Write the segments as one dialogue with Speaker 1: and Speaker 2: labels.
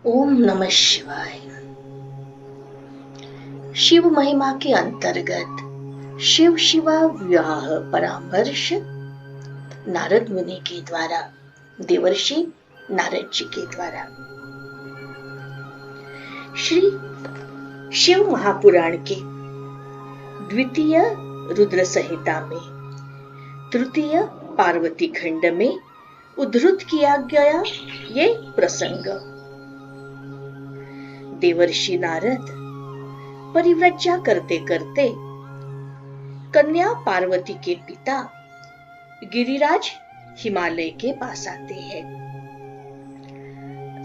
Speaker 1: ओम नमः शिवाय। शिव महिमा के अंतर्गत शिव शिवा विवाह परामर्श नारद मुनि के द्वारा, देवर्षि नारद जी के द्वारा। श्री शिव महापुराण के द्वितीय रुद्र संहिता में तृतीय पार्वती खंड में उद्धृत किया गया ये प्रसंग। देवर्षि नारद परिव्रजा करते करते कन्या पार्वती के पिता गिरिराज हिमालय के पास आते हैं।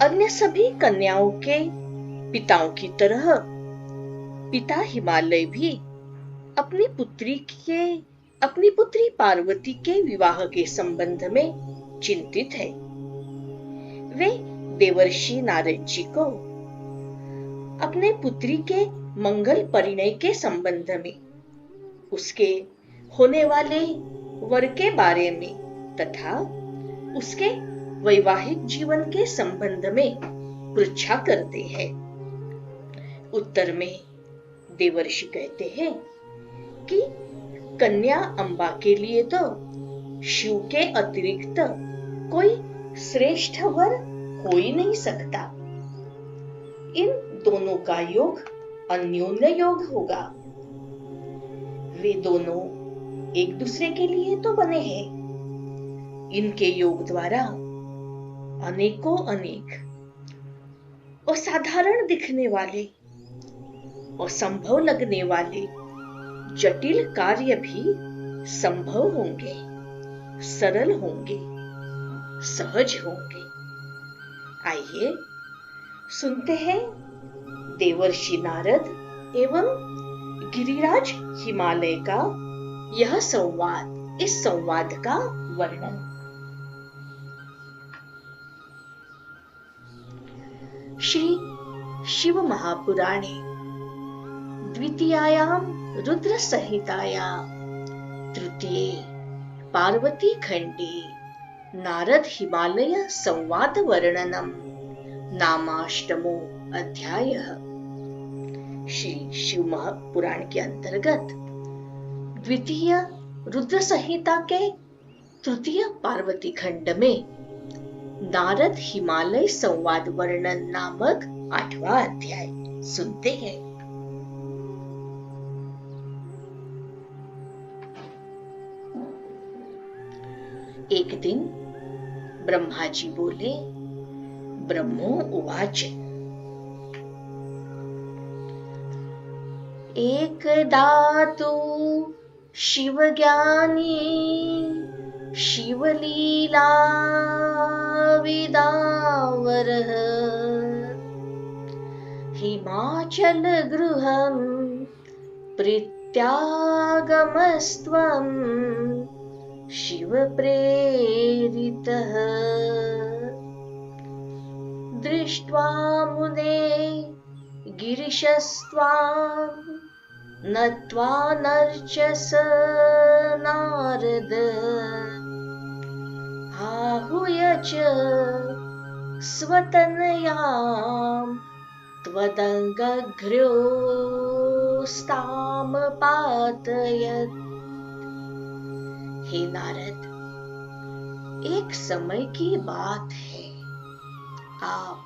Speaker 1: अन्य सभी कन्याओं के पिताओं की तरह पिता हिमालय भी अपनी पुत्री पार्वती के विवाह के संबंध में चिंतित है। वे देवर्षि नारद जी को अपने पुत्री के मंगल परिणय के संबंध में, उसके होने वाले वर के बारे में तथा उसके वैवाहिक जीवन के संबंध में पृच्छा करते हैं। उत्तर में देवर्षि कहते हैं कि कन्या अम्बा के लिए तो शिव के अतिरिक्त कोई श्रेष्ठ वर हो ही नहीं सकता। इन दोनों का योग अन्योन्य योग होगा। वे दोनों एक दूसरे के लिए तो बने हैं। इनके योग द्वारा अनेकों अनेक असाधारण दिखने वाले, असंभव लगने वाले जटिल कार्य भी संभव होंगे, सरल होंगे, सहज होंगे। आइए सुनते हैं देवर्षि नारद एवं गिरिराज हिमालय का यह संवाद, इस संवाद का वर्णन। श्री शिव महापुराणे द्वितीयायां रुद्र संहिताया तृतीये पार्वती खंडे नारद हिमालय संवाद वर्णनम नामाष्टमो अध्यायः। श्री शिव महापुराण के अंतर्गत द्वितीय रुद्र संहिता के तृतीय पार्वती खंड में नारद हिमालय संवाद वर्णन नामक 8वां अध्याय सुनते हैं। एक दिन ब्रह्मा जी बोले, ब्रह्मो उवाच, एकदा तु शिवज्ञानी शिवलीला विदावरः हिमाचल गृहं प्रीत्यागमस्त्वं शिव प्रेरितः दृष्ट्वा मुने गिरिशस्त्वां नत्वा नर्चस नारद आहूय च स्वतनयां त्वदङ्घ्र्योस्तां पातयत्। हे नारद, एक समय की बात है, आप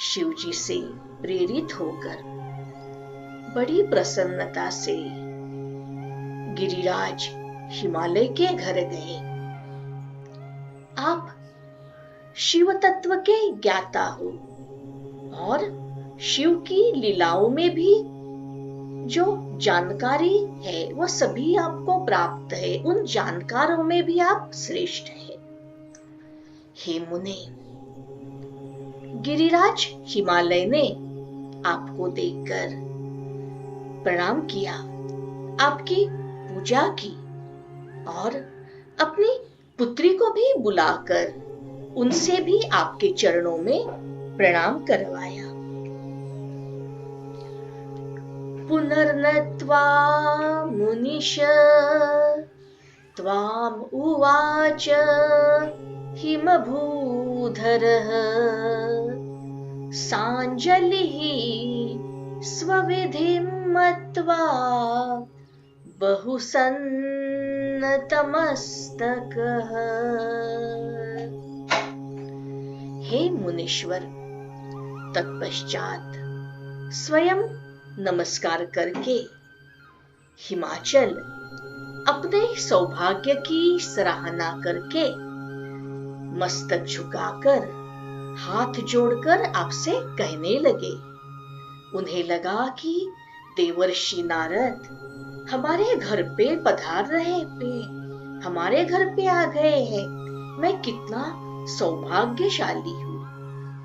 Speaker 1: शिव जी से प्रेरित होकर बड़ी प्रसन्नता से गिरिराज हिमालय के घर गए। आप शिव तत्व के ज्ञाता हो और शिव की लीलाओं में भी जो जानकारी है वह सभी आपको प्राप्त है। उन जानकारों में भी आप श्रेष्ठ हैं। हे मुने, गिरिराज हिमालय ने आपको देखकर प्रणाम किया, आपकी पूजा की और अपनी पुत्री को भी बुलाकर उनसे भी आपके चरणों में प्रणाम करवाया। पुनर्नत्वा मुनिश त्वाम् उवाच हिमभूधरः सांजलिः स्वविधिं मत्वा बहुसन्नतमस्तकः। हे मुनीश्वर, तत्पश्चात स्वयं नमस्कार करके हिमाचल अपने सौभाग्य की सराहना करके मस्तक झुकाकर हाथ जोड़कर आपसे कहने लगे। उन्हें लगा कि देवर्षि नारद हमारे घर पे पधार रहे हमारे घर पे आ गए हैं। मैं कितना सौभाग्यशाली हूँ।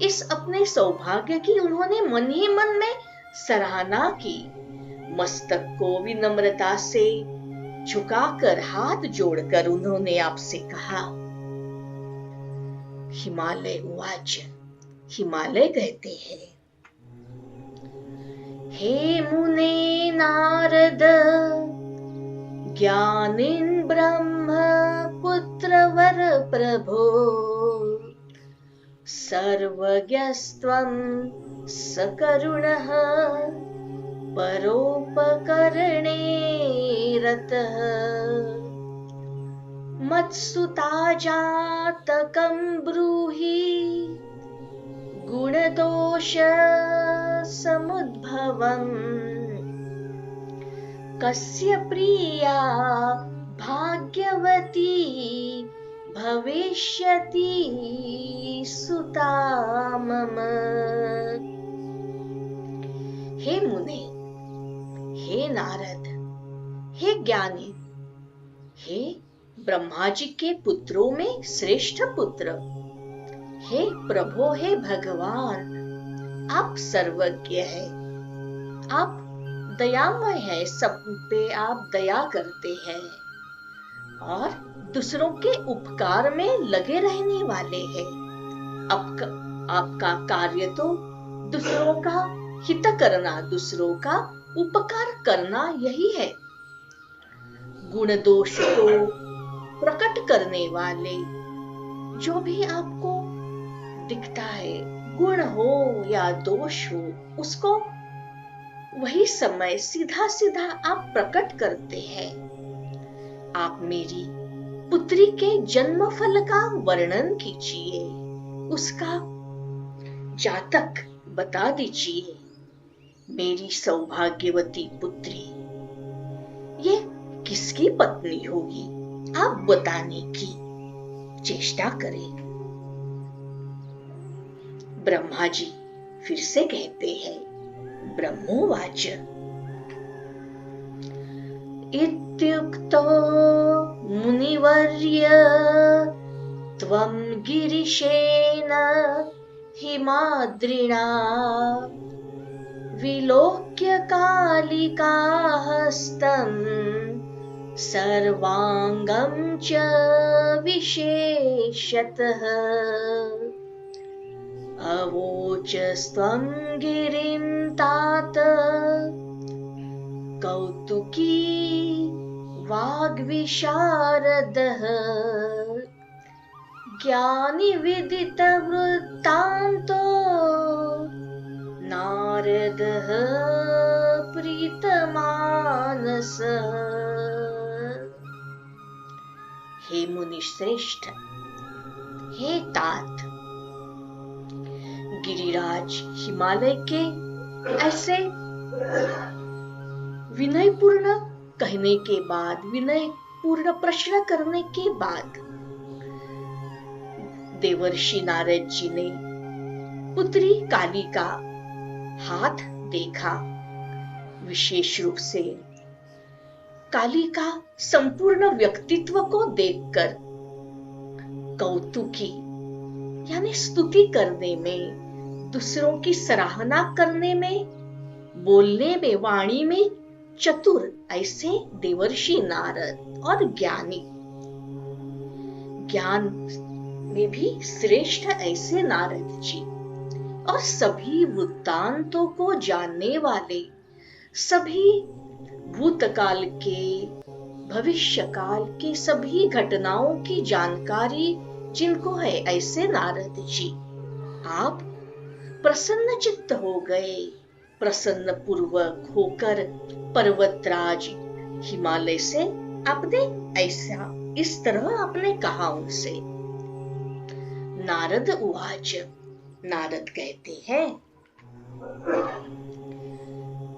Speaker 1: इस अपने सौभाग्य की उन्होंने मन ही मन में सराहना की। मस्तक को विनम्रता से झुकाकर हाथ जोड़कर उन्होंने आपसे कहा। हिमालय उवाच, हिमालय कहते हैं, हे मुने नारद ज्ञानिन् ब्रह्म पुत्रवर प्रभो सर्वज्ञस्त्वं सकरुणः परोपकरणे रतः। मत्सुताजातकं ब्रूहि गुणदोष समुद्भवम्। कस्य प्रिया भाग्यवती भविष्यति सुता मम। हे मुने, हे नारद, हे ज्ञानी, हे ब्रह्मा जी के पुत्रों में श्रेष्ठ पुत्र, हे प्रभु, हे भगवान, आप सर्वज्ञ हैं, आप दयामय हैं, सब पे आप दया करते हैं और दूसरों के उपकार में लगे रहने वाले हैं। आपका कार्य तो दूसरों का हित करना, दूसरों का उपकार करना यही है। गुण दोष को प्रकट करने वाले जो भी आपको दिखता है, गुण हो या दोष हो, उसको वही समय सीधा सीधा आप प्रकट करते हैं। आप मेरी पुत्री के जन्म फल का वर्णन कीजिए, उसका जातक बता दीजिए। मेरी सौभाग्यवती पुत्री ये किसकी पत्नी होगी, आप बताने की चेष्टा करें। ब्रह्मा जी फिर से कहते हैं, ब्रह्मोवाच, इत्युक्तो मुनिवर्य त्वं गिरिशेन हिमाद्रिणा विलोक्य कालिकाहस्तं सर्वांगं च विशेषतः। अवोचस्त्वं गिरिं तात कौतुकी वाग्विशारदः। ज्ञानी विदित वृत्तान्तो नारदः प्रीतमानसः। हे मुनि श्रेष्ठ, हे तात, गिरिराज हिमालय के ऐसे विनयपूर्ण कहने के बाद, विनयपूर्ण प्रश्न करने के बाद देवर्षि नारद जी ने पुत्री काली का हाथ देखा। विशेष रूप से काली का संपूर्ण व्यक्तित्व को देखकर कौतुकी यानी स्तुति करने में, दूसरों की सराहना करने में, बोलने में, वाणी में चतुर ऐसे देवर्षि नारद और ज्ञानी, ज्ञान में भी श्रेष्ठ ऐसे नारद जी और सभी वृत्तांतों को जानने वाले, सभी भूतकाल के, भविष्यकाल के सभी घटनाओं की जानकारी जिनको है ऐसे नारद जी, आप प्रसन्न चित्त हो गए। प्रसन्न पूर्वक होकर पर्वतराज हिमालय से आपने ऐसा इस तरह आपने कहा उनसे। नारद उवाच, नारद कहते हैं,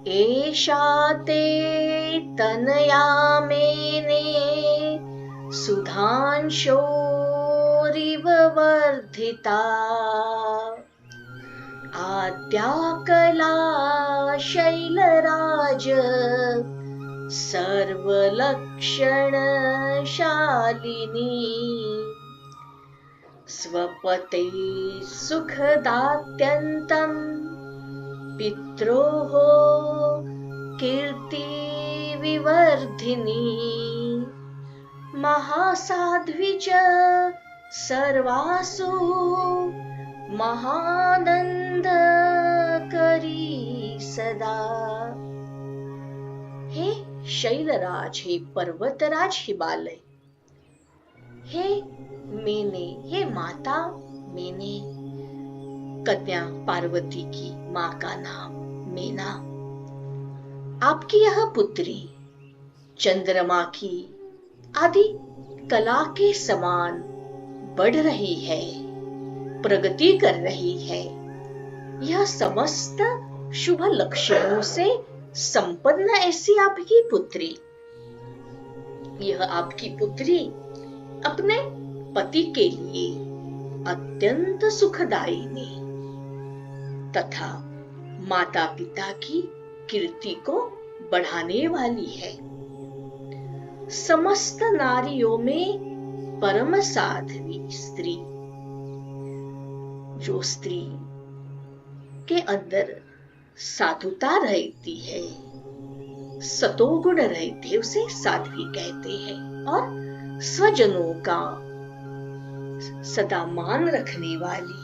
Speaker 1: एषा ते तनया मेने सुधांशोरिव वर्धिता, आद्या कला शैलराज सर्वलक्षणशालिनी, स्वपते सुखदात्यन्तं पित्रोः कीर्ति विवर्धिनी, महासाध्वी च सर्वासु महानंदकरी सदा। हे शैलराज, हे पर्वतराज हिमालय, हे मैंने, हे माता मैंने, कन्या पार्वती की मां का नाम मीना, आपकी यह पुत्री चंद्रमा की आदि कला के समान बढ़ रही है, प्रगति कर रही है। यह समस्त शुभ लक्षणों से संपन्न ऐसी आपकी पुत्री, यह आपकी पुत्री अपने पति के लिए अत्यंत सुखदायिनी तथा माता पिता की कीर्ति को बढ़ाने वाली है। समस्त नारियों में परम साध्वी स्त्री, जो स्त्री के अंदर साधुता रहती है, सतोगुण रहते, उसे साध्वी कहते हैं। और स्वजनों का सदा मान रखने वाली,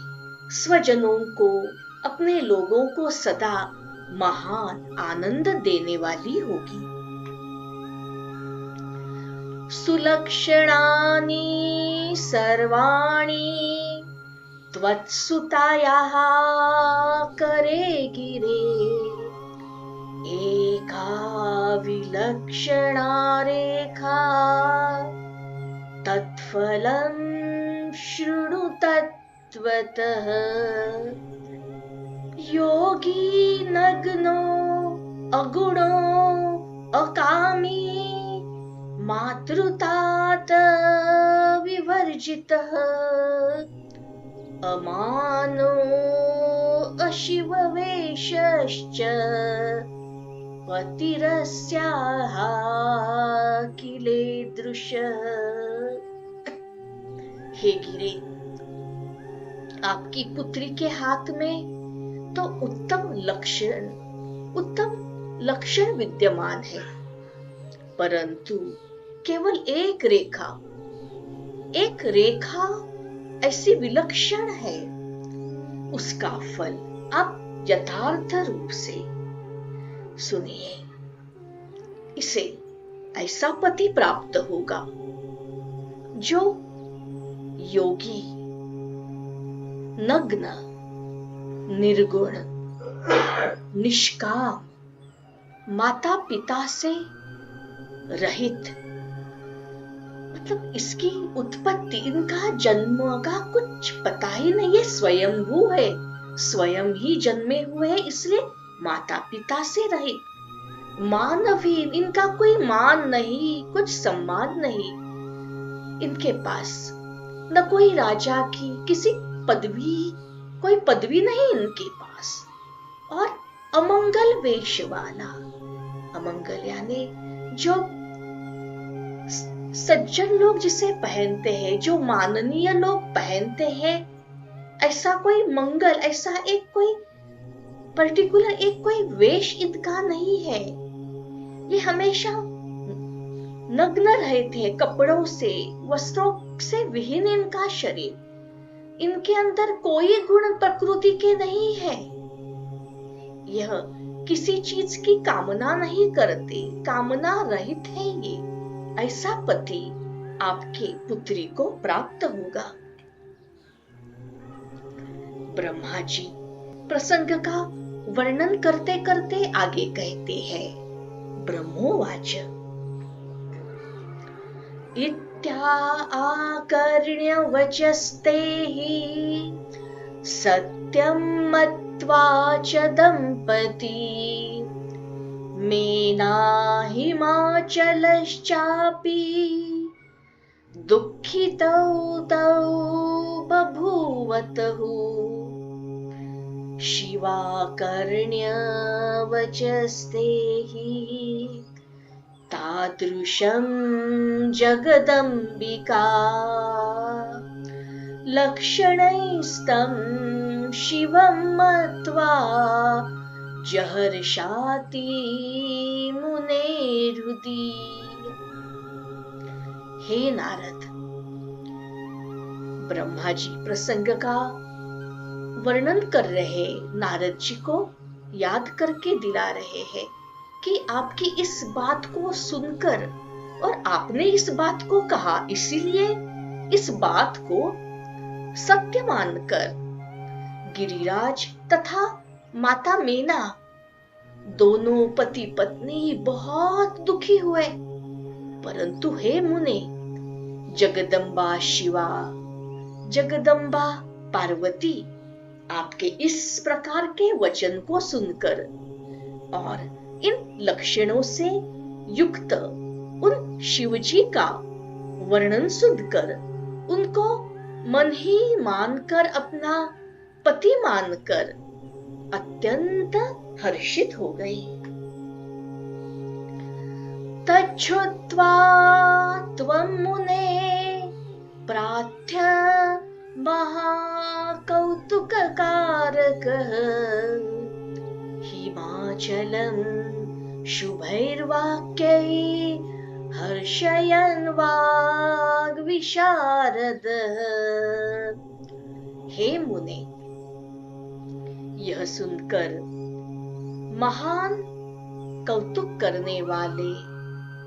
Speaker 1: स्वजनों को, अपने लोगों को सदा महान आनंद देने वाली होगी। सुलक्षणानि सर्वाणि त्वत्सुतायाः करे गिरे, एका विलक्षणा रेखा तत्फलं शृणु तत्त्वतः, योगी नग्नो अगुणो अकामी मातृतात विवर्जितः, अमानो अशिववेशश्च पतिरस्याः किलेदृशः। हे गिरे, आपकी पुत्री के हाथ में तो उत्तम लक्षण विद्यमान है, परंतु केवल एक रेखा ऐसी विलक्षण है, उसका फल आप यथार्थ रूप से सुनिए। इसे ऐसा पति प्राप्त होगा जो योगी, नग्न, निर्गुण, निष्काम, माता पिता से रहित, मतलब इसकी उत्पत्ति, इनका जन्म का कुछ पता ही नहीं है, स्वयंभू है, स्वयं ही जन्मे हुए हैं, इसलिए माता पिता से रहित, मानवहीन, इनका कोई मान नहीं, कुछ सम्मान नहीं इनके पास, न कोई राजा की किसी पदवी, कोई पदवी नहीं इनके पास, और अमंगल वेश वाला, अमंगल यानी जो सज्जन लोग जिसे पहनते हैं, जो माननीय लोग पहनते हैं, ऐसा कोई मंगल, ऐसा एक कोई पर्टिकुलर एक कोई वेश इनका नहीं है। ये हमेशा नग्न रहते हैं, कपड़ों से, वस्त्रों से विहीन इनका शरीर, इनके अंदर कोई गुण प्रकृति के नहीं है। यह किसी चीज की कामना नहीं करते, कामना रहित है ये। ऐसा पति आपके पुत्री को प्राप्त होगा। ब्रह्मा जी प्रसंग का वर्णन करते करते आगे कहते हैं, ब्रह्मोवाच इत्याकर्ण्य वचस्ते हि सत्यं मत्वा च दंपती मेना हिमाचलश्चापि दुःखितौ तौ बभूवतः शिवाकर्ण्य वचस्ते हि तादृशं जगदम्बिका लक्षणैस्तं शिवं मत्वा जहर्षाति मुनेर्हृदि। हे नारद, ब्रह्मा जी प्रसंग का वर्णन कर रहे नारद जी को याद करके दिला रहे हैं कि आपकी इस बात को सुनकर और आपने इस बात को कहा, इसीलिए इस बात को सत्य मानकर गिरिराज तथा माता मेना दोनों पति पत्नी बहुत दुखी हुए। परंतु हे मुने, जगदम्बा शिवा, जगदम्बा पार्वती आपके इस प्रकार के वचन को सुनकर और इन लक्षणों से युक्त उन शिवजी का वर्णन सुनकर उनको मन ही मानकर, अपना पति मानकर अत्यंत हर्षित हो गई। तच्छ्रुत्वा त्वं मुने प्रार्थ्य महाकौतुककारकः हिमाचलं शुभैर्वाक्यैः हर्षयन् वाग्विशारदः। हे मुने, यह सुनकर महान कौतुक करने वाले,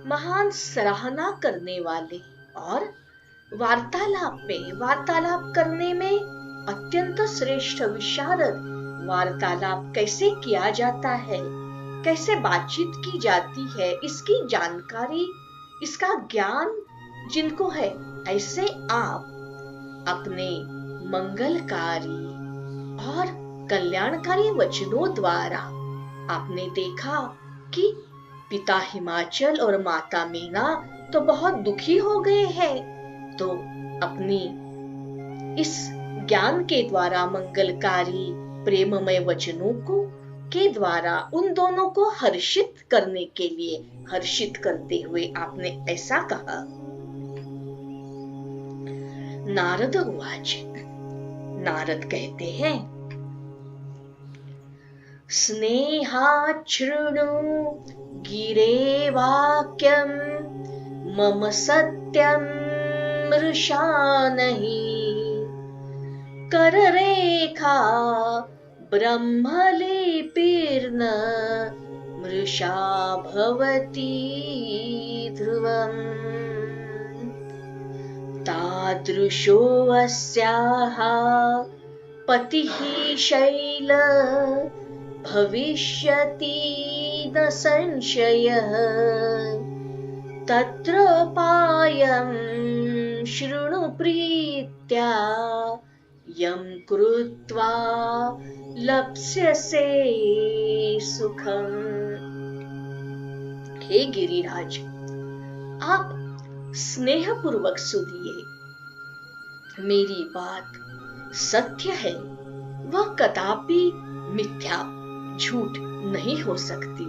Speaker 1: महान सराहना करने वाले और वार्तालाप करने में अत्यंत श्रेष्ठ विशारद, वार्तालाप कैसे किया जाता है, कैसे बातचीत की जाती है, इसकी जानकारी, इसका ज्ञान जिनको है, ऐसे आप अपने मंगलकारी और कल्याणकारी वचनों द्वारा आपने देखा कि पिता हिमाचल और माता मीना तो बहुत दुखी हो गए हैं, तो अपनी इस ज्ञान के द्वारा, मंगलकारी प्रेममय वचनों को के द्वारा उन दोनों को हर्षित करने के लिए, हर्षित करते हुए आपने ऐसा कहा। नारद उवाच, नारद कहते हैं, स्नेहाच्छृणु गिरे वाक्यं मम सत्यं मृषा नहि कररेखा ब्रह्मलिपिर्न मृषा भवति ध्रुवम् तादृशो अस्याः पतिः शैल भविष्यति न संशयः तत्रोपायं शृणु प्रीत्या यं कृत्वा लप्स्यसे सुखम्। हे गिरिराज, आप स्नेहपूर्वक सुनिए, मेरी बात सत्य है, वह कदापि मिथ्या, झूठ नहीं हो सकती।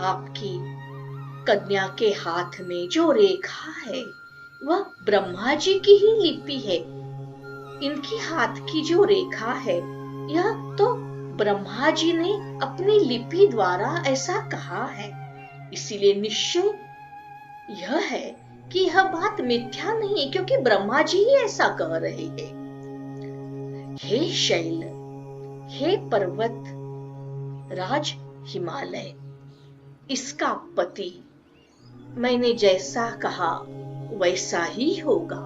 Speaker 1: आपकी कन्या के हाथ में जो रेखा है वह ब्रह्मा जी की ही लिपि है। इनकी हाथ की जो रेखा है यह तो ब्रह्मा जी ने अपनी लिपि द्वारा ऐसा कहा है, इसीलिए निश्चय यह है कि यह बात मिथ्या नहीं है, क्योंकि ब्रह्मा जी ही ऐसा कह रहे हैं। हे शैल, हे पर्वत राज हिमालय, इसका पति मैंने जैसा कहा वैसा ही होगा,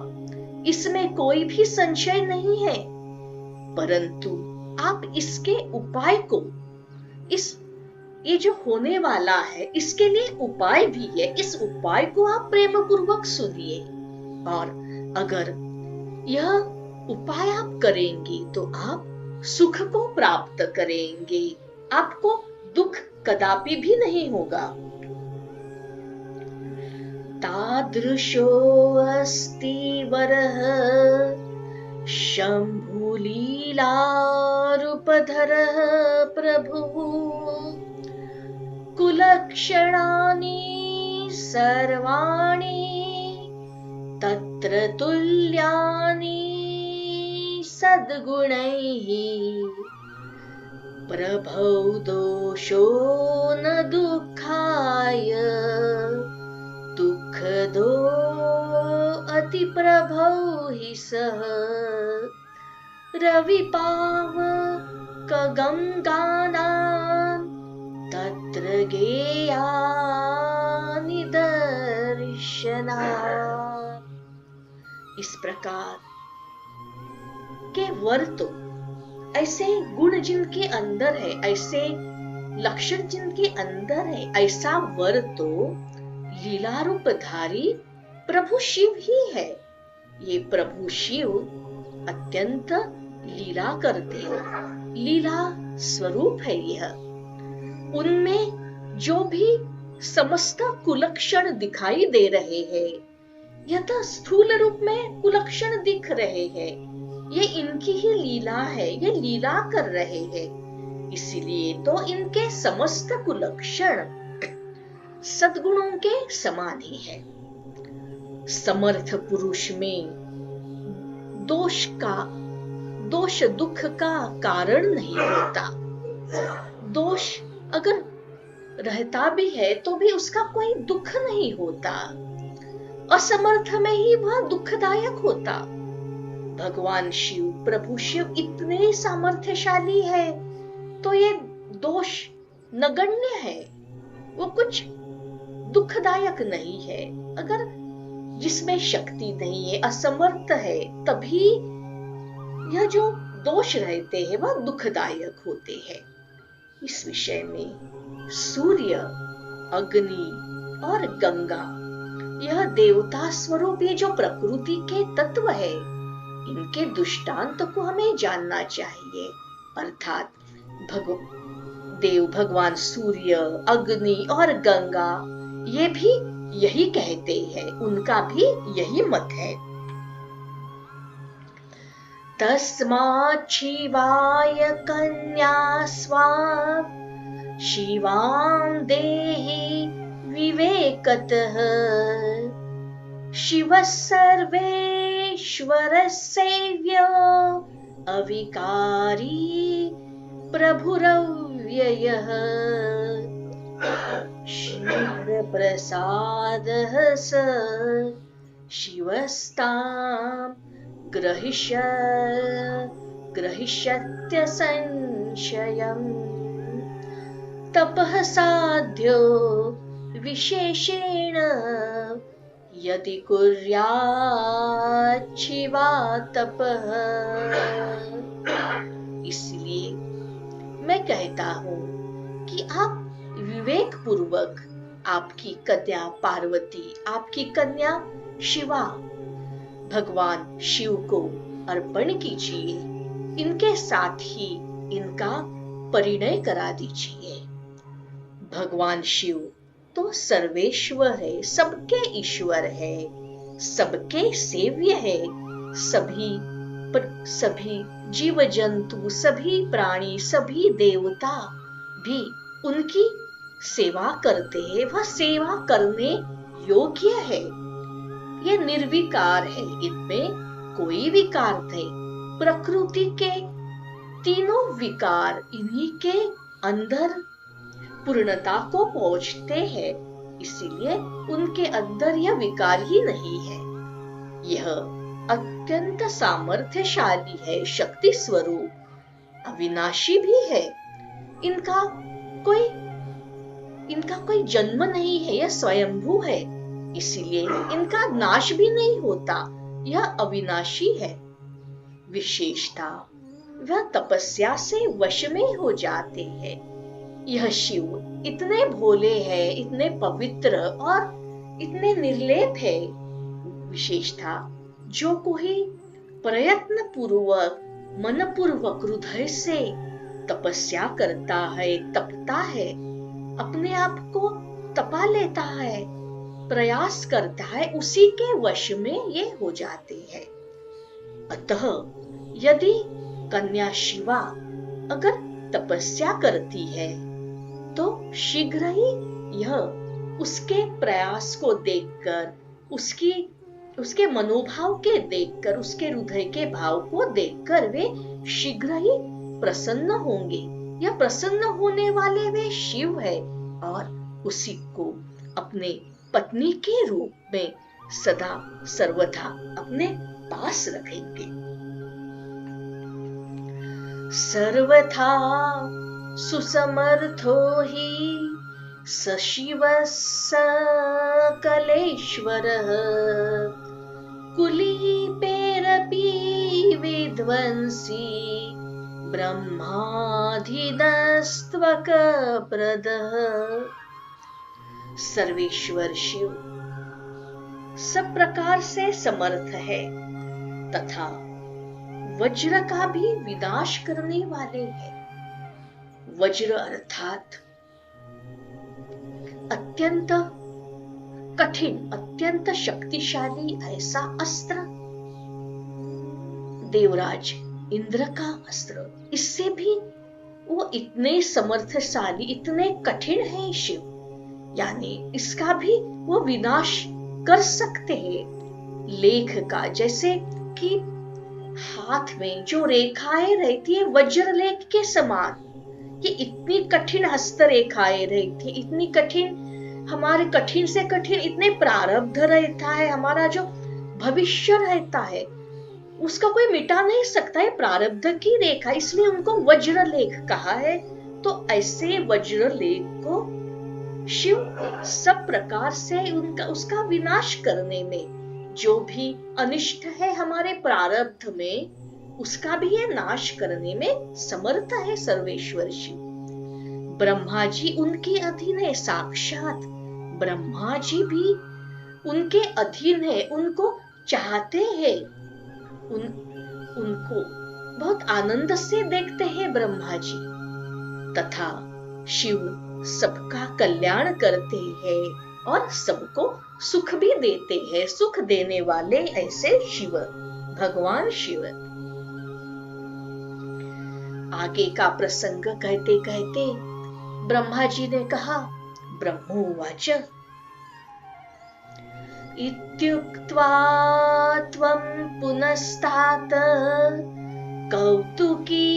Speaker 1: इसमें कोई भी संशय नहीं है। परंतु आप इसके उपाय को, ये जो होने वाला है इसके लिए उपाय भी है, इस उपाय को आप प्रेम पूर्वक सुनिए। और अगर यह उपाय आप करेंगे तो आप सुख को प्राप्त करेंगे, आपको दुख कदापि भी नहीं होगा। तादृशो अस्ति वरः शम्भुलीलारूपधरः प्रभुः कुलक्षणानि सर्वाणि तत्र तुल्यानि सद्गुणैः प्रभौ दोषो न दुःखाय दुःखदो अतिप्रभौ हि सः रविपावकगङ्गानां तत्र गेयानि दर्शनात्। इस प्रकार के वर तो, ऐसे गुण जिनके अंदर है, ऐसे लक्षण जिनके अंदर है, ऐसा वर तो लीला रूपधारी प्रभु शिव ही है। ये प्रभु शिव अत्यंत लीला करते हैं, लीला स्वरूप है यह। उनमें जो भी समस्त कुलक्षण दिखाई दे रहे हैं, यह तो स्थूल रूप में कुलक्षण दिख रहे हैं, ये इनकी ही लीला है, ये लीला कर रहे हैं। इसलिए तो इनके समस्त कुलक्षण सद्गुणों के समान ही है। समर्थ पुरुष में दोष दुख का कारण नहीं होता। दोष अगर रहता भी है तो भी उसका कोई दुख नहीं होता, असमर्थ में ही वह दुखदायक होता। भगवान शिव, प्रभु शिव इतने सामर्थ्यशाली है तो ये दोष नगण्य है, वो कुछ दुखदायक नहीं है। अगर जिसमें शक्ति नहीं है, असमर्थ है, तभी यह जो दोष रहते हैं वह दुखदायक होते हैं। इस विषय में सूर्य, अग्नि और गंगा, यह देवता स्वरूप ये जो प्रकृति के तत्व है, इनके दृष्टांत को हमें जानना चाहिए। अर्थात देव भगवान सूर्य, अग्नि और गंगा ये भी यही कहते हैं, उनका भी यही मत है। तस्मात् शिवाय कन्या स्वाम् शिवां देहि विवेकतः शिवः सर्वेश्वरः सेव्यो अविकारी प्रभुरव्ययः शिवप्रसादः स शिवस्तां ग्रहिष्यत्य संशयम् तपः साध्यो विशेषेण यदि कुर्यात् शिवा तपः। इसलिए मैं कहता हूँ कि आप विवेक पूर्वक आपकी कन्या पार्वती, आपकी कन्या शिवा भगवान शिव को अर्पण कीजिए, इनके साथ ही इनका परिणय करा दीजिए। भगवान शिव तो सर्वेश्वर है, सबके ईश्वर है, सबके सेव्य है। सभी जीव जंतु, सभी प्राणी, सभी देवता भी उनकी सेवा करते हैं, वह सेवा करने योग्य है। ये निर्विकार है, इनमें कोई विकार नहीं। प्रकृति के तीनों विकार इन्हीं के अंदर पूर्णता को पहुंचते हैं, इसीलिए उनके अंदर यह विकार ही नहीं है। यह अत्यंत सामर्थ्यशाली है, शक्ति स्वरूप, अविनाशी भी है। इनका कोई जन्म नहीं है, यह स्वयंभू है, इसीलिए इनका नाश भी नहीं होता, यह अविनाशी है। विशेषता वह तपस्या से वश में हो जाते हैं। यह शिव इतने भोले हैं, इतने पवित्र और इतने निर्लेप है। विशेषता, जो कोई प्रयत्न पूर्वक, मनपूर्वक हृदय से तपस्या करता है, तपता है, अपने आप को तपा लेता है, प्रयास करता है, उसी के वश में ये हो जाते हैं। अतः यदि कन्या शिवा अगर तपस्या करती है तो शीघ्र ही यह उसके प्रयास को देखकर, उसके मनोभाव के देखकर, उसके हृदय के भाव को देखकर वे शीघ्र ही प्रसन्न होंगे। यह प्रसन्न होने वाले वे शिव है और उसी को अपने पत्नी के रूप में सदा सर्वथा अपने पास रखेंगे। सर्वथा सुसमर्थो हि स शिवः सकलेश्वरः कुलीपेरपि विध्वंसी ब्रह्माधिदस्त्वकप्रदः। सर्वेश्वर शिव सब प्रकार से समर्थ है तथा वज्र का भी विनाश करने वाले हैं। वज्र अर्थात अत्यंत कठिन, अत्यंत शक्तिशाली ऐसा अस्त्र, देवराज इंद्र का अस्त्र। इससे भी वो इतने समर्थशाली, इतने कठिन है शिव, यानी इसका भी वो विनाश कर सकते हैं। लेख का, जैसे कि हाथ में जो रेखाएं रहती है वज्र लेख के समान, ये इतनी कठिन हस्त रेखाएं रहती, इतनी कठिन, हमारे कठिन से कठिन इतने प्रारब्ध रहता है, हमारा जो भविष्य रहता है उसका कोई मिटा नहीं सकता है, प्रारब्ध की रेखा, इसलिए उनको वज्र लेख कहा है। तो ऐसे वज्र लेख को शिव सब प्रकार से उसका विनाश करने में, जो भी अनिष्ट है हमारे प्रारब्ध में, उसका भी ये नाश करने में समर्थ है सर्वेश्वर शिव। ब्रह्मा जी उनके अधीन है, साक्षात ब्रह्मा जी भी उनके अधीन है, उनको चाहते हैं, उनको बहुत आनंद से देखते हैं ब्रह्मा जी। तथा शिव सबका कल्याण करते हैं और सबको सुख भी देते हैं, सुख देने वाले ऐसे शिव, भगवान शिव। आगे का प्रसंग कहते कहते ब्रह्मा जी ने कहा, ब्रह्मोवाच इत्युक्त्वा त्वं पुनस्तात कौतुकी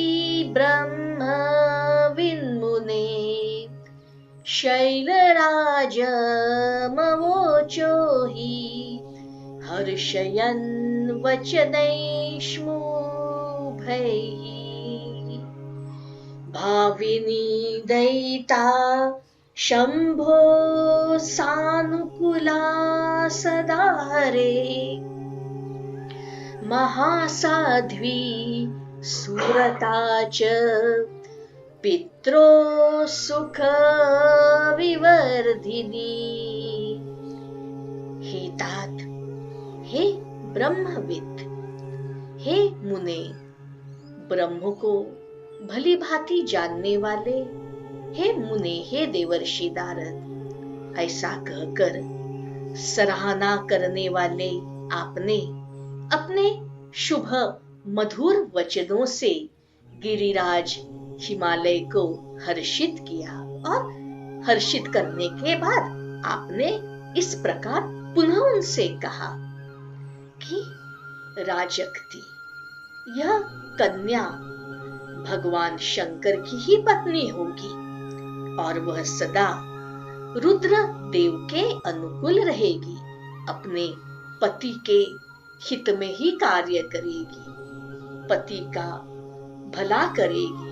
Speaker 1: ब्रह्म विन्मुने शैलराज मवोचो हि हर्षयन् वचनैश्मुभैः भाविनी दयिता शंभो सानुकूला सदा हरे महासाध्वी सुरता च पित्रो सुख विवर्धिनी। हे तात, हे ब्रह्मविद, हे मुने, ब्रह्म को भली भांति जानने वाले, हे मुने, हे देवर्षि नारद, ऐसा कहकर सराहना करने वाले आपने अपने शुभ मधुर वचनों से गिरिराज हिमालय को हर्षित किया और हर्षित करने के बाद आपने इस प्रकार पुनः उनसे कहा कि राजक्ति, यह कन्या भगवान शंकर की ही पत्नी होगी और वह सदा रुद्र देव के अनुकूल रहेगी, अपने पति के हित में ही कार्य करेगी, पति का भला करेगी,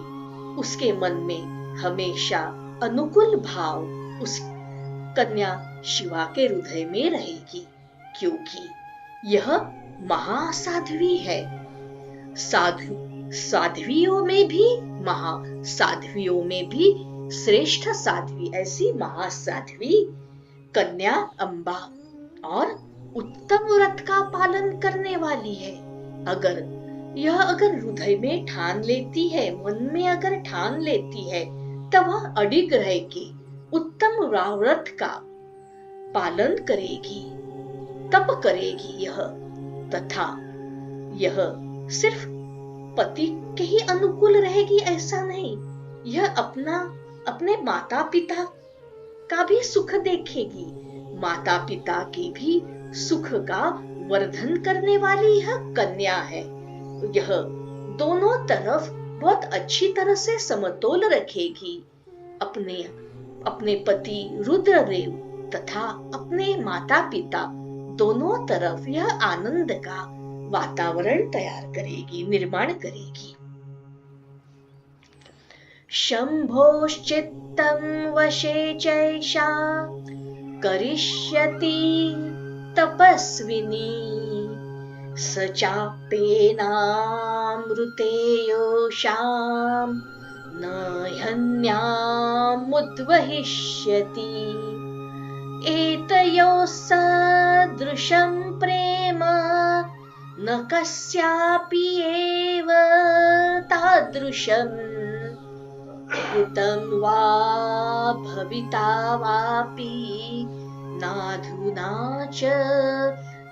Speaker 1: उसके मन में हमेशा अनुकूल भाव उस कन्या शिवा के हृदय में रहेगी, क्योंकि यह महासाध्वी है। साध्वियों में भी महासाध्वियों में भी श्रेष्ठ साध्वी, ऐसी महासाध्वी कन्या अम्बा और उत्तम व्रत का पालन करने वाली है। अगर हृदय में ठान लेती है, मन में अगर ठान लेती है, तब वह अडिग रह के उत्तम व्रत का पालन करेगी, तप करेगी यह, तथा यह सिर्फ पति के ही अनुकूल रहेगी ऐसा नहीं, यह अपने माता पिता का भी सुख देखेगी, माता पिता के भी सुख का वर्धन करने वाली यह कन्या है। यह दोनों तरफ बहुत अच्छी तरह से समतोल रखेगी, अपने पति रुद्रदेव तथा अपने माता पिता दोनों तरफ यह आनंद का वातावरण तैयार करेगी, निर्माण करेगी। शंभोश्चित्तं वशे चैषा करिष्यति तपस्विनी, स चाप्येनामृते योषां न ह्यन्यामुद्वहिष्यति। एतयोः सदृशं प्रेम न कस्यापि एव तादृशम्, भूतं वा भविता वापि नाधुना च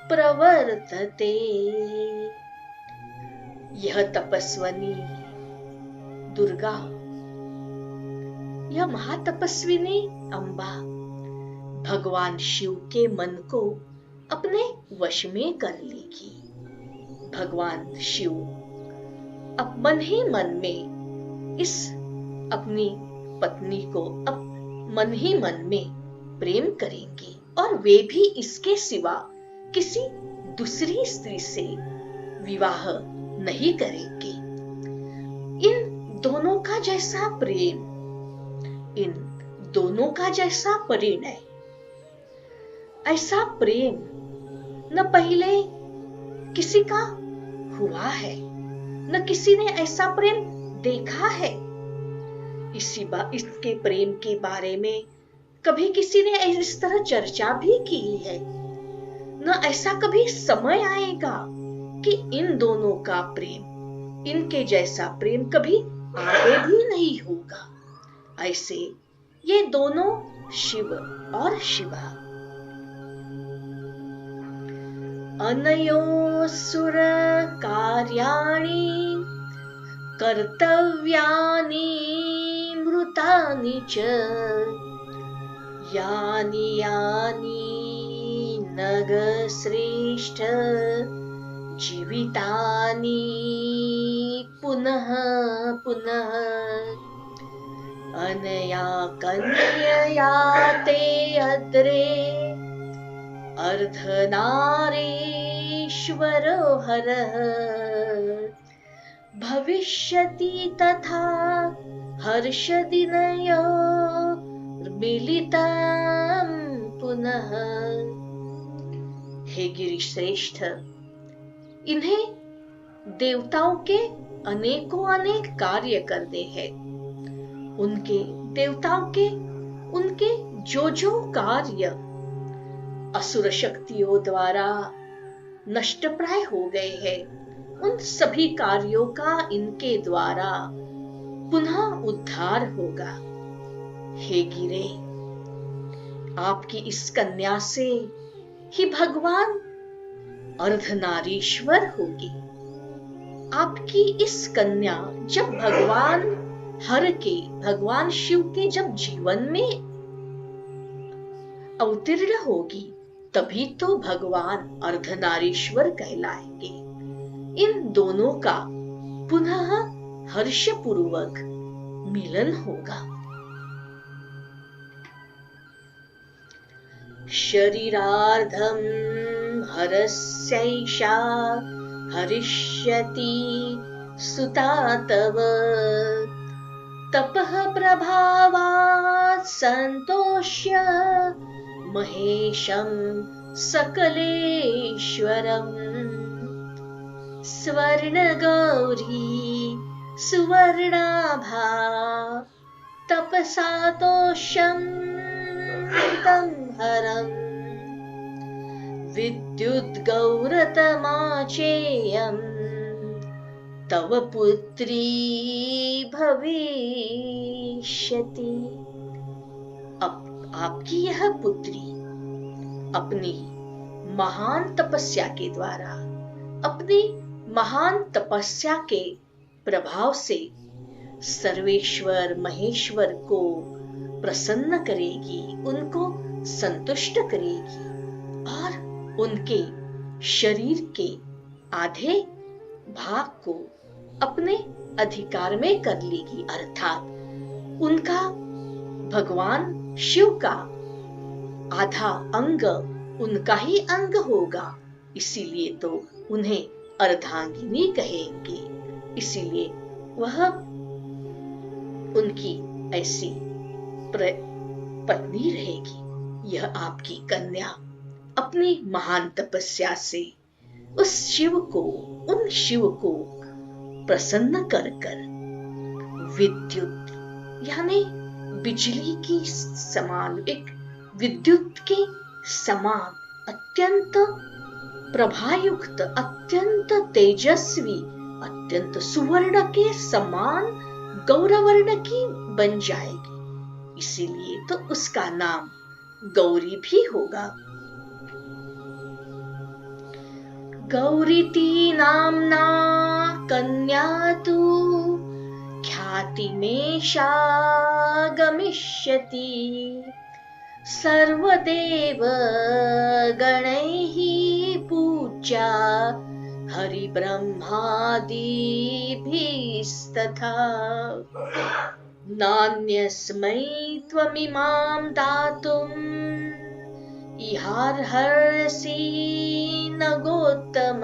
Speaker 1: प्रवर्तते। यह तपस्विनी दुर्गा, यह महातपस्विनी अम्बा भगवान शिव के मन को अपने वश में कर लेगी। भगवान शिव अब मन ही मन में इस अपनी पत्नी को मन ही मन में प्रेम करेंगे और वे भी इसके सिवा किसी दूसरी स्त्री से विवाह नहीं करेंगे। इन दोनों का जैसा प्रेम, इन दोनों का जैसा परिणय, ऐसा प्रेम न पहले किसी का हुआ है, न किसी ने ऐसा प्रेम देखा है। इसके प्रेम के बारे में कभी किसी ने इस तरह चर्चा भी की है, न ऐसा कभी समय आएगा कि इन दोनों का प्रेम, इनके जैसा प्रेम कभी आगे भी नहीं होगा। ऐसे ये दोनों शिव और शिवा। अनयोऽसुर कार्याणि कर्तव्यानि मृतानि च, यानि यानि नगश्रेष्ठ जीवितानि पुनः पुनः। अनया कन्यया ते अद्रे अर्धनारीश्वरो हरः, भविष्यति तथा हर्षदिनयो मिलितं पुनः। हे गिरिश्रेष्ठ, इन्हें देवताओं के अनेकों अनेक कार्य करने हैं। उनके देवताओं के उनके जो कार्य असुर शक्तियों द्वारा नष्ट प्राय हो गए हैं, उन सभी कार्यों का इनके द्वारा पुनः उद्धार होगा। हे गिरे, आपकी इस कन्या से ही भगवान अर्धनारीश्वर होगी। आपकी इस कन्या जब भगवान शिव के जब जीवन में अवतीर्ण होगी, तभी तो भगवान अर्धनारीश्वर कहलाएंगे। इन दोनों का पुनः हर्षपूर्वक मिलन होगा। शरीरार्धं हरस्यैषा हरिष्यति सुता तव, तपः प्रभावात् सन्तोष्य महेशं सकलेश्वरम्। स्वर्णगौरी सुवर्णाभा तपसातोषं हरम् विद्युद्गौरतमाचेयम् तव पुत्री भविष्यति। अब आपकी यह पुत्री अपनी महान तपस्या के द्वारा, अपनी महान तपस्या के प्रभाव से सर्वेश्वर महेश्वर को प्रसन्न करेगी, उनको संतुष्ट करेगी और उनके शरीर के आधे भाग को अपने अधिकार में कर लेगी, अर्थात उनका भगवान शिव का आधा अंग उनका ही अंग होगा। इसीलिए तो उन्हें अर्धांगिनी कहेंगे, इसीलिए वह उनकी ऐसी पत्नी रहेगी। यह आपकी कन्या अपनी महान तपस्या से उन शिव को प्रसन्न कर विद्युत यानी बिजली की समान, एक विद्युत के समान अत्यंत प्रभायुक्त, अत्यंत तेजस्वी, अत्यंत सुवर्ण के समान गौरवर्ण की बन जाएगी। इसीलिए तो उसका नाम गौरी भी होगा। गौरीति नाम्ना कन्या तु ख्यातिमेषा गमिष्यति सर्वदेव गणैः पूज्या हरिब्रह्मादिभिस्तथा नान्यस्मै त्वमिमां दातुम् इहार्हसि नगोत्तम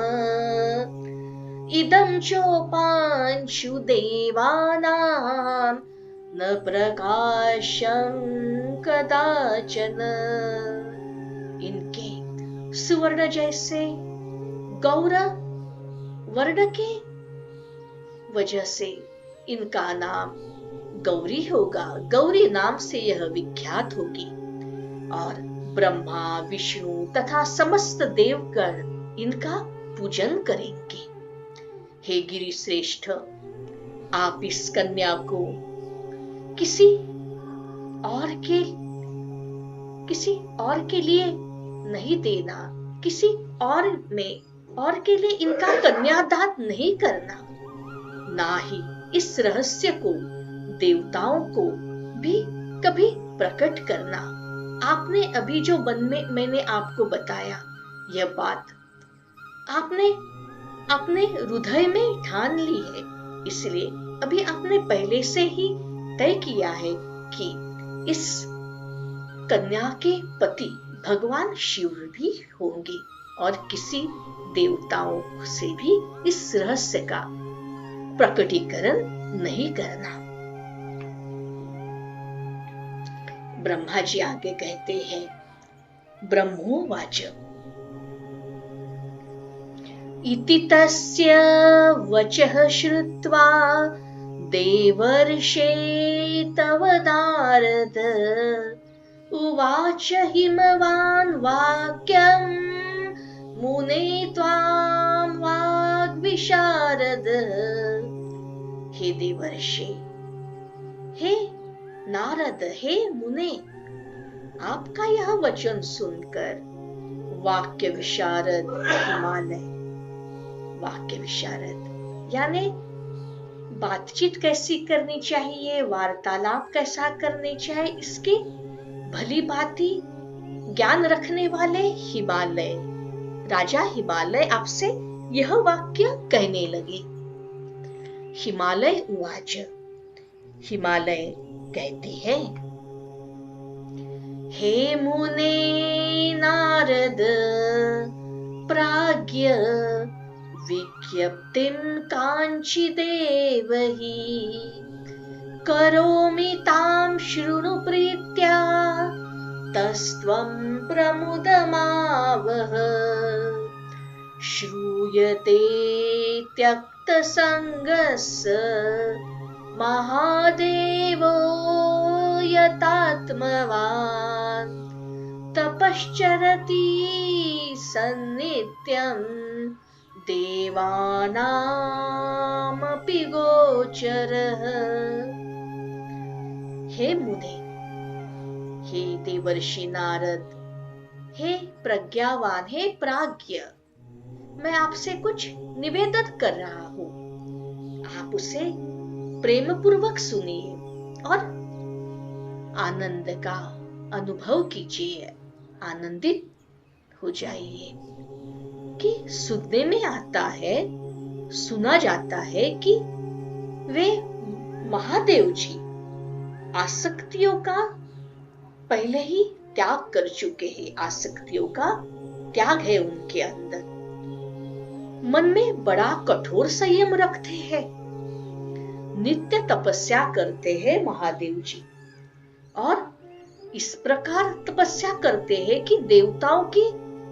Speaker 1: इदं चोपांशु देवानां न प्रकाशं कदाचन। इनके सुवर्ण जैसे गौर वर्ण के वजह से इनका नाम गौरी होगा, गौरी नाम से यह विख्यात होगी और ब्रह्मा विष्णु तथा समस्त देवगण इनका पूजन करेंगे। हे गिरि श्रेष्ठ, आप इस कन्या को किसी और के लिए नहीं देना, किसी और के लिए इनका कन्यादान नहीं करना, ना ही इस रहस्य को देवताओं को भी कभी प्रकट करना। आपने अभी जो मन में मैंने आपको बताया, यह बात आपने अपने हृदय में ठान ली है, इसलिए अभी आपने पहले से ही तय किया है कि इस कन्या के पति भगवान शिव भी होंगे और किसी देवताओं से भी इस रहस्य का प्रकटीकरण नहीं करना। ब्रह्मा जी आगे कहते हैं, ब्रह्मोवाच इति तस्य वचः श्रुत्वा देवर्षे तव नारद उवाच हिमवान् वाक्यं मुने त्वां वाग्विशारद। हे देवर्षे, हे नारद, हे मुने, आपका यह वचन सुनकर वाक्य विशारद हिमालय, वाक्य विशारद यानी बातचीत कैसी करनी चाहिए, वार्तालाप कैसा करनी चाहिए, इसके भली भांति ज्ञान रखने वाले हिमालय, राजा हिमालय आपसे यह वाक्य कहने लगे। हिमालय उवाच, हिमालय कहते हैं, हे मुने नारद प्राज्ञ विज्ञप्तिं काञ्चिदेव हि करोमि तां शृणु प्रीत्या तस्त्वं प्रमुदमावह। श्रूयते त्यक्त संगस्य महादेवो यतात्मवान् तपश्चरति सन्नित्यं देवानामपि गोचरः। हे मुने, हे देवर्षि नारद, हे प्रज्ञावान, हे प्राज्ञ, मैं आपसे कुछ निवेदन कर रहा हूं। आप उसे प्रेम पूर्वक सुनिए और आनंद का अनुभव कीजिए, आनंदित हो जाइए। कि सुनने में आता है, सुना जाता है कि वे महादेव जी आसक्तियों का पहले ही त्याग कर चुके हैं। आसक्तियों का त्याग है उनके अंदर। मन में बड़ा कठोर संयम रखते हैं, नित्य तपस्या करते हैं महादेव जी, और इस प्रकार तपस्या करते हैं कि देवताओं की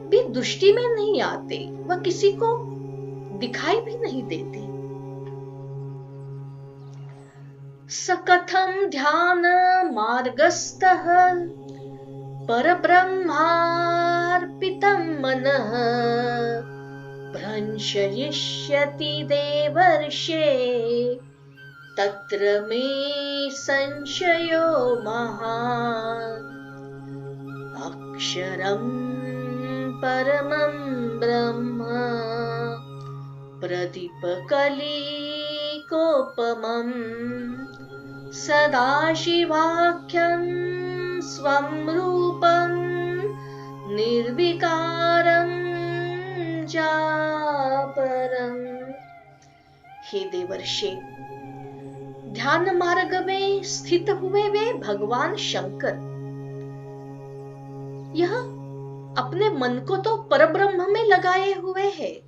Speaker 1: भी दृष्टि में नहीं आते, वह किसी को दिखाई भी नहीं देते। सकथं ध्यान मार्गस्थः परब्रह्मार्पितं मनः भ्रंशयिष्यति देवर्षे तत्र मे संशयो महान्। अक्षरं परमं ब्रह्म प्रदीपकलिकोपमं सदाशिवाख्यं स्वं रूपं निर्विकारं जापरम्। हे देवर्षि, ध्यान मार्ग में स्थित हुए वे भगवान शंकर यह अपने मन को तो परब्रह्म में लगाए हुए हैं।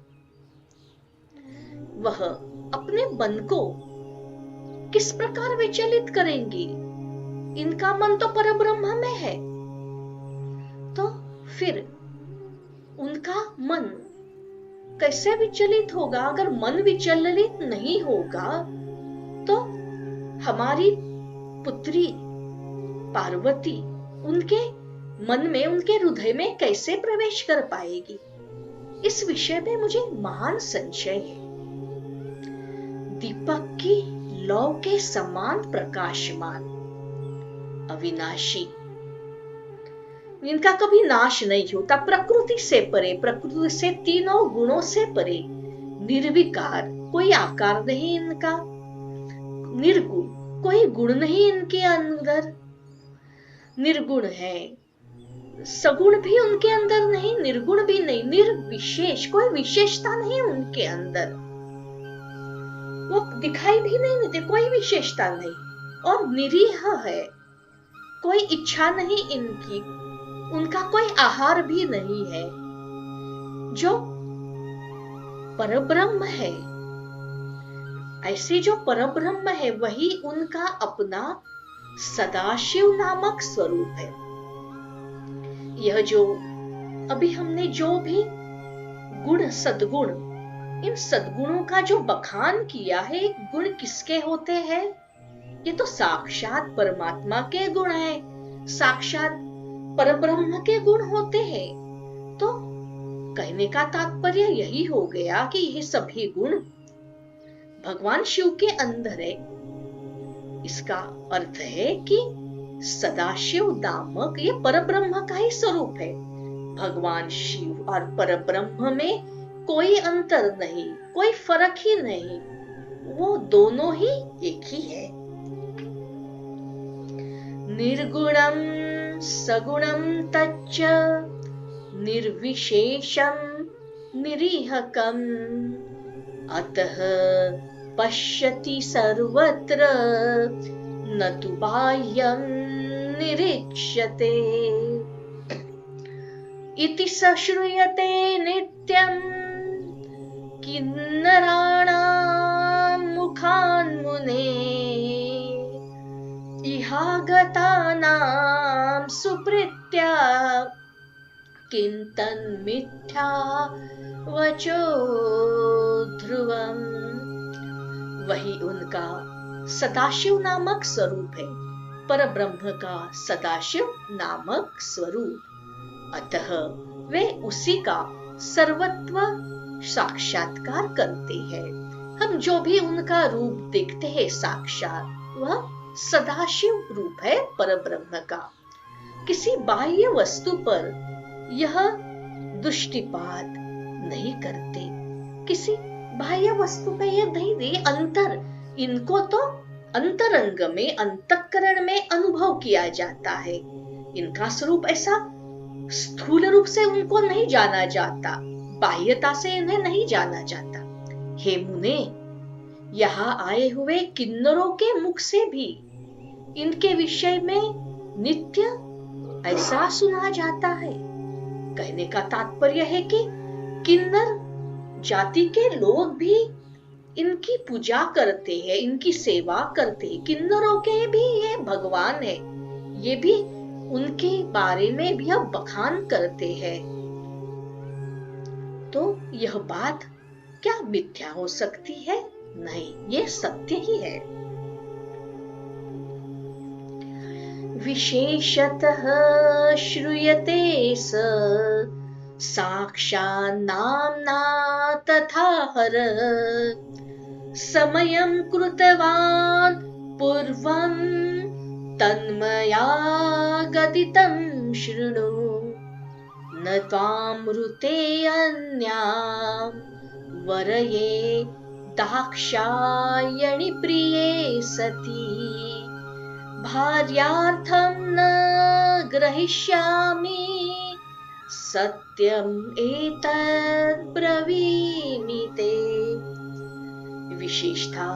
Speaker 1: वह अपने मन को किस प्रकार विचलित करेंगी? इनका मन तो परब्रह्म में है, तो फिर उनका मन कैसे विचलित होगा? अगर मन विचलित नहीं होगा तो हमारी पुत्री पार्वती उनके मन में, उनके हृदय में कैसे प्रवेश कर पाएगी? इस विषय में मुझे महान संशय है। दीपक की लौ के समान प्रकाशमान, अविनाशी, इनका कभी नाश नहीं होता, प्रकृति से परे, प्रकृति से तीनों गुणों से परे, निर्विकार, कोई आकार नहीं इनका, निर्गुण, कोई गुण नहीं इनके अंदर, निर्गुण है, सगुण भी उनके अंदर नहीं, निर्गुण भी नहीं, निर्विशेष, कोई विशेषता नहीं उनके अंदर, वो दिखाई भी नहीं देते, कोई विशेषता नहीं, और निरीह है, कोई इच्छा नहीं इनकी, उनका कोई आहार भी नहीं है। जो परब्रह्म है, ऐसे जो परब्रह्म है वही उनका अपना सदाशिव नामक स्वरूप है। यह जो अभी हमने जो भी गुण, सद्गुण, इन सद्गुणों का जो बखान किया है, गुण किसके होते हैं? ये तो साक्षात परमात्मा के गुण है, साक्षात परब्रह्म के गुण होते हैं। तो कहने का तात्पर्य यही हो गया कि ये सभी गुण भगवान शिव के अंदर है। इसका अर्थ है कि सदाशिव नामक ये परब्रह्म का ही स्वरूप है। भगवान शिव और परब्रह्म में कोई अंतर नहीं, कोई फर्क ही नहीं, वो दोनों ही एक ही है। निर्गुणं सगुणं तच्च निर्विशेषं निरीहकम् अतः पश्यति सर्वत्र न तु बाह्यं निरीक्ष्यते इति स श्रूयते नित्यं किन्नराणां मुखान्मुने इहागतानां सुप्रीत्या किन्तन्मिथ्या वचो ध्रुवम्। वही उनका सदाशिव नामक स्वरूप है, परब्रह्म का सदाशिव नामक स्वरूप। अतः वे उसी का सर्वत्व साक्षात्कार करते हैं। हम जो भी उनका रूप देखते हैं साक्षात, वह सदाशिव रूप है परब्रह्म का। किसी बाह्य वस्तु पर यह दृष्टिपात नहीं करते, किसी बाह्य वस्तु पे यह नहीं दे अंतर, इनको तो अंतरंग में, अंतःकरण में अनुभव किया जाता है। इनका स्वरूप ऐसा स्थूल रूप से उनको नहीं जाना जाता, बाह्यता से इन्हें नहीं जाना जाता। हे मुने, यहाँ आए हुए किन्नरों के मुख से भी इनके विषय में नित्य ऐसा सुना जाता है। कहने का तात्पर्य है कि किन्नर जाति के लोग भी इनकी पूजा करते हैं, इनकी सेवा करते हैं। किन्नरों के भी ये भगवान है, ये भी उनके बारे में भी अब बखान करते हैं। तो यह बात क्या मिथ्या हो सकती है? नहीं, ये सत्य ही है। विशेषतः श्रूयते स साक्षान् नाम्ना तथा हर समयं कृतवान् पूर्वं तन्मया गदितं शृणु न त्वामृते अन्यां वरये दाक्षायणि प्रिये सति भार्यार्थं न ग्रहीष्यामि सत्यम एतद् ब्रवीमि ते। विशेषता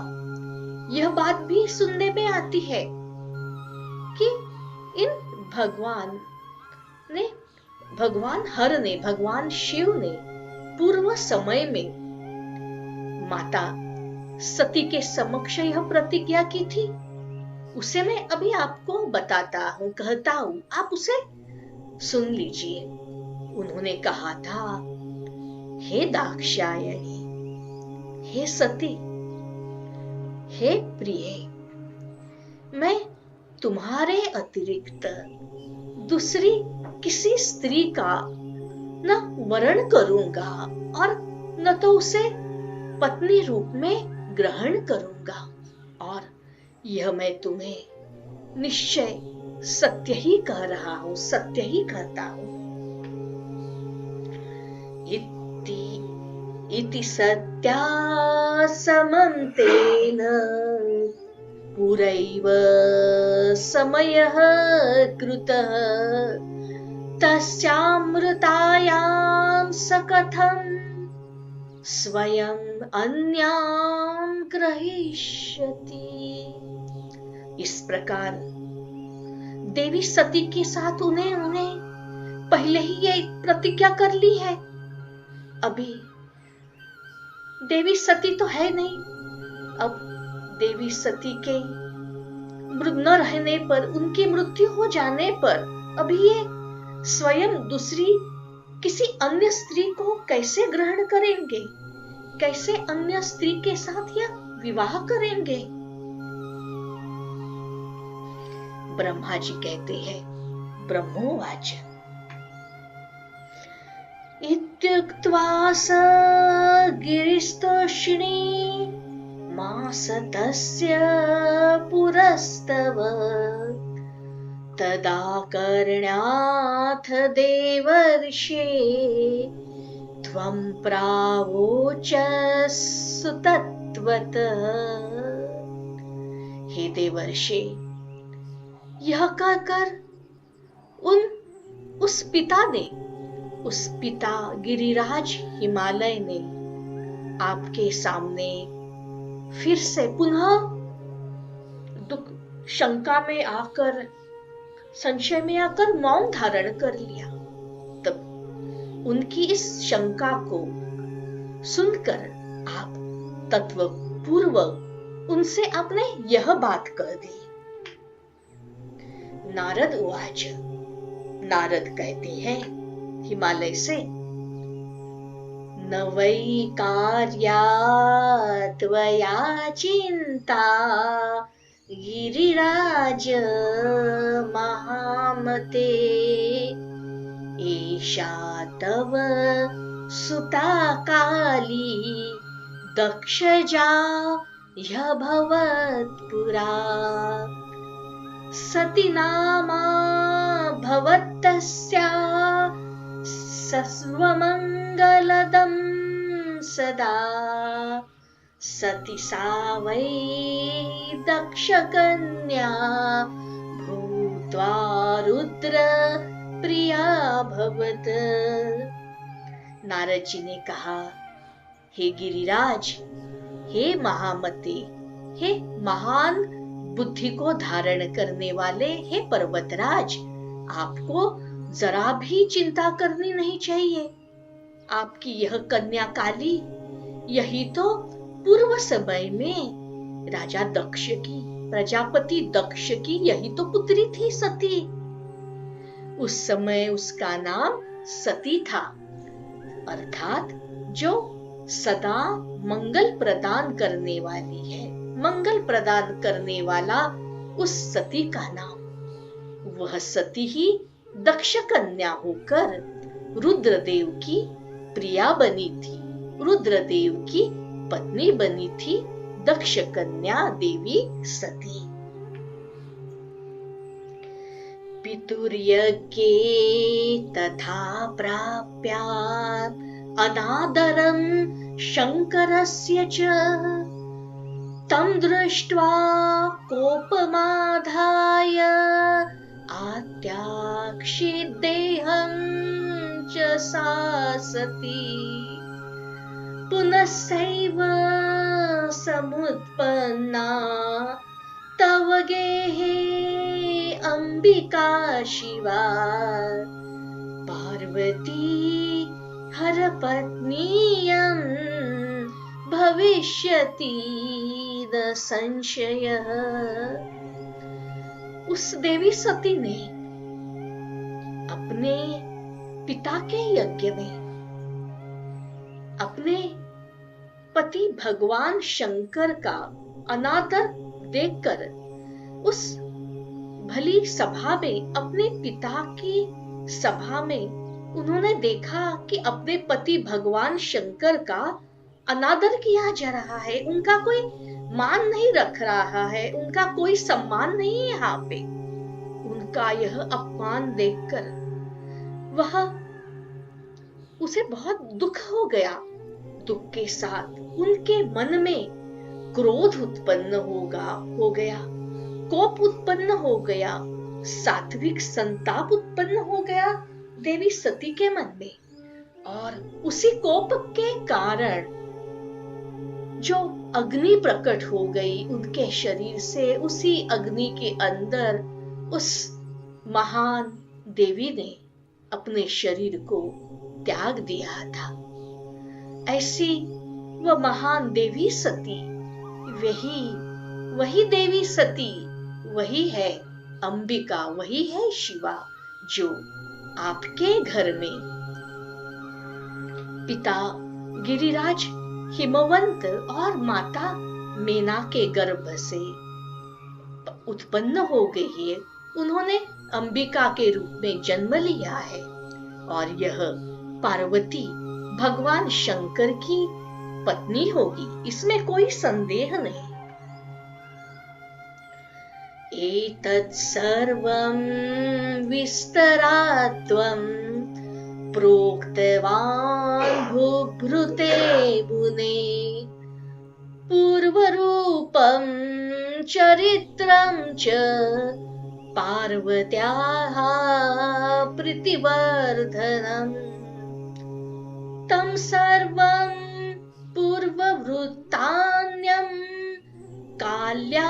Speaker 1: यह बात भी सुनने में आती है कि इन भगवान हर ने, भगवान शिव ने पूर्व समय में माता सती के समक्ष यह प्रतिज्ञा की थी। उसे मैं अभी आपको बताता हूं, कहता हूं, आप उसे सुन लीजिए। उन्होंने कहा था, हे दाक्षायणी, हे सती, हे प्रिय, मैं तुम्हारे अतिरिक्त दूसरी किसी स्त्री का न वरण करूंगा और न तो उसे पत्नी रूप में ग्रहण करूंगा, और यह मैं तुम्हें निश्चय सत्य ही कह रहा हूं, सत्य ही कहता हूं। इति सत्या समं तेन पुरैव समयः कृतः तस्यामृतायां सकथं स्वयं अन्यां ग्रहीष्यति। इस प्रकार देवी सती के साथ उन्हें पहले ही ये प्रतिज्ञा कर ली है। अभी देवी सती तो है नहीं, अब देवी सती के न रहने पर, उनकी मृत्यु हो जाने पर अभी ये स्वयं दूसरी किसी अन्य स्त्री को कैसे ग्रहण करेंगे, कैसे अन्य स्त्री के साथ यह विवाह करेंगे? ब्रह्मा जी कहते हैं, ब्रह्मोवाच इत्युक्त्वा स गिरिस्तोषिणी मास तस्य पुरस्तव तदा कर्ण्याथ देवर्षे त्वं प्रावोचस्सु तत्त्वतः। हे देवर्षे, यह कहकर उस पिता गिरिराज हिमालय ने आपके सामने फिर से पुनः दुख शंका में आकर, संशय में आकर मौन धारण कर लिया। तब उनकी इस शंका को सुनकर आप तत्वपूर्वक उनसे आपने यह बात कह दी। नारद उवाच, नारद कहते हैं हिमालय से, न वै कार्या त्वया चिन्ता गिरिराज महामते। एषा तव सुता काली दक्षजा ह्यभवत् पुरा। सती नामा भवत्तस्या सर्वमङ्गलदं सदा। सती सा वै दक्षकन्या भूत्वा रुद्र प्रिया भवत। नारद जी ने कहा, हे गिरिराज, हे महामते, हे महान बुद्धि को धारण करने वाले, हे पर्वतराज, आपको जरा भी चिंता करनी नहीं चाहिए। आपकी यह कन्या काली, यही तो पूर्व समय में राजा दक्ष की, प्रजापति दक्ष की यही तो पुत्री थी सती। उस समय उसका नाम सती था, अर्थात जो सदा मंगल प्रदान करने वाली है, मंगल प्रदान करने वाला उस सती का नाम। वह सती ही दक्ष कन्या होकर रुद्रदेव की प्रिया बनी थी, रुद्रदेव की पत्नी बनी थी दक्ष कन्या देवी सती। पितुर्यज्ञे तथा प्राप्यात् अनादरं शंकरस्य च। तं दृष्ट्वा कोपमाधाय आत्याक्षिदेहं च सा सती। पुनस्सैव समुत्पन्ना तव गेहे अंबिका शिवा। पार्वती हरपत्नीयं भविष्यति न संशयः। उस देवी सती ने अपने पिता के यज्ञ में अपने पति भगवान शंकर का अनादर देखकर उस भली सभा में, अपने पिता की सभा में उन्होंने देखा कि अपने पति भगवान शंकर का अनादर किया जा रहा है, उनका कोई मान नहीं रख रहा है, उनका कोई सम्मान नहीं है यहाँ पे। उनका यह अपमान देखकर वह उसे बहुत दुख हो गया। दुख के साथ उनके मन में क्रोध उत्पन्न हो गया, कोप उत्पन्न हो गया, सात्विक संताप उत्पन्न हो गया देवी सती के मन में। और उसी कोप के कारण जो अग्नि प्रकट हो गई उनके शरीर से, उसी अग्नि के अंदर उस महान देवी ने अपने शरीर को त्याग दिया था। ऐसी वह महान देवी सती, वही देवी सती, वही है अंबिका, वही है शिवा, जो आपके घर में पिता गिरिराज हिमवंत और माता मेना के गर्भ से उत्पन्न हो गई है। उन्होंने अंबिका के रूप में जन्म लिया है और यह पार्वती भगवान शंकर की पत्नी होगी, इसमें कोई संदेह नहीं। एतत् सर्वं विस्तरात् त्वं प्रोक्तवान् भूभृते मुने। पूर्वरूपं चरित्रं च पार्वत्याः प्रीतिवर्धनम्। तं सर्वं पूर्ववृत्तान्यं काल्यामुनिमुखाद्गिरिः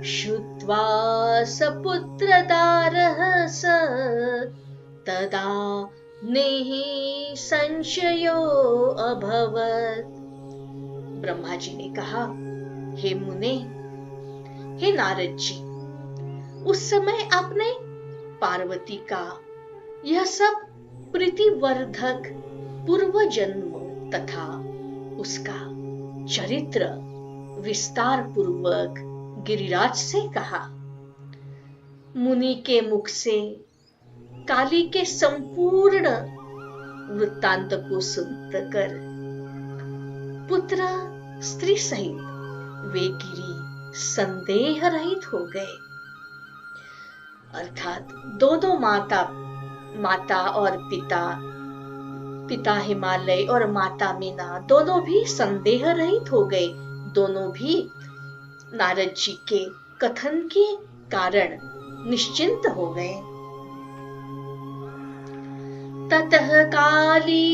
Speaker 1: श्रुत्वा सपुत्रदारः स तदा नेहि संशयो अभवत्। ब्रह्मा जी ने कहा, हे मुने, हे नारद जी, उस समय आपने पार्वती का यह सब प्रीतिवर्धक पूर्व जन्म तथा उसका चरित्र विस्तार पूर्वक गिरिराज से कहा। मुनि के मुख से काली के संपूर्ण वृत्तांत को सुनकर पुत्र स्त्री सहित वे गिरी संदेह रहित हो गए। अर्थात दोनों माता और पिता हिमालय और माता मीना दोनों भी संदेह रहित हो गए। दोनों भी नारद जी के कथन के कारण निश्चिंत हो गए। ततः काली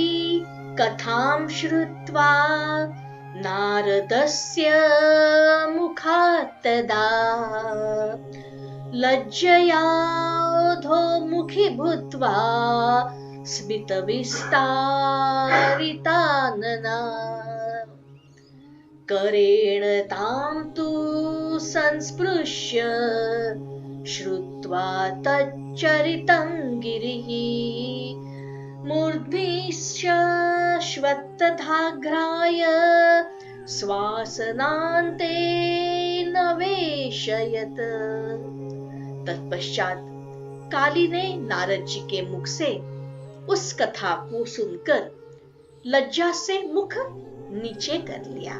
Speaker 1: कथां श्रुत्वा नारदस्य मुखात् तदा लज्जया अधोमुखी भूत्वा स्मितविस्तारितानना करेण तां तु संस्पृश्य श्रुत्वा तच्चरितं गिरिः मूर्ध्निश्च श्वत्थाघ्राय श्वासनान्ते नवेशयत्। तत्पश्चात काली ने नारद जी के मुख से उस कथा को सुनकर लज्जा से मुख नीचे कर लिया,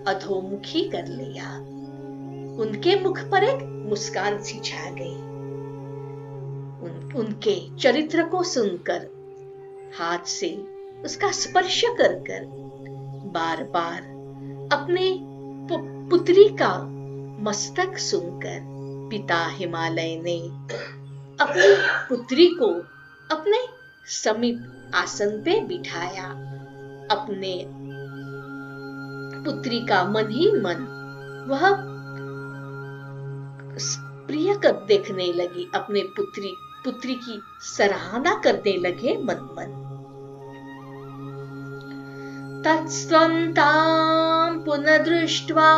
Speaker 1: अधोमुखी कर लिया। उनके मुख पर एक मुस्कान सी छा गई। उनके चरित्र को सुनकर हाथ से उसका स्पर्श कर कर बार बार अपने पुत्री का मस्तक सुनकर पिता हिमालय ने अपनी पुत्री को अपने समीप आसन पे बिठाया। अपने पुत्री का मन ही मन वह प्रिय कर देखने लगी, अपने पुत्री की सराहना करने लगे मन मन। तत्स्त्वं तां पुनः दृष्ट्वा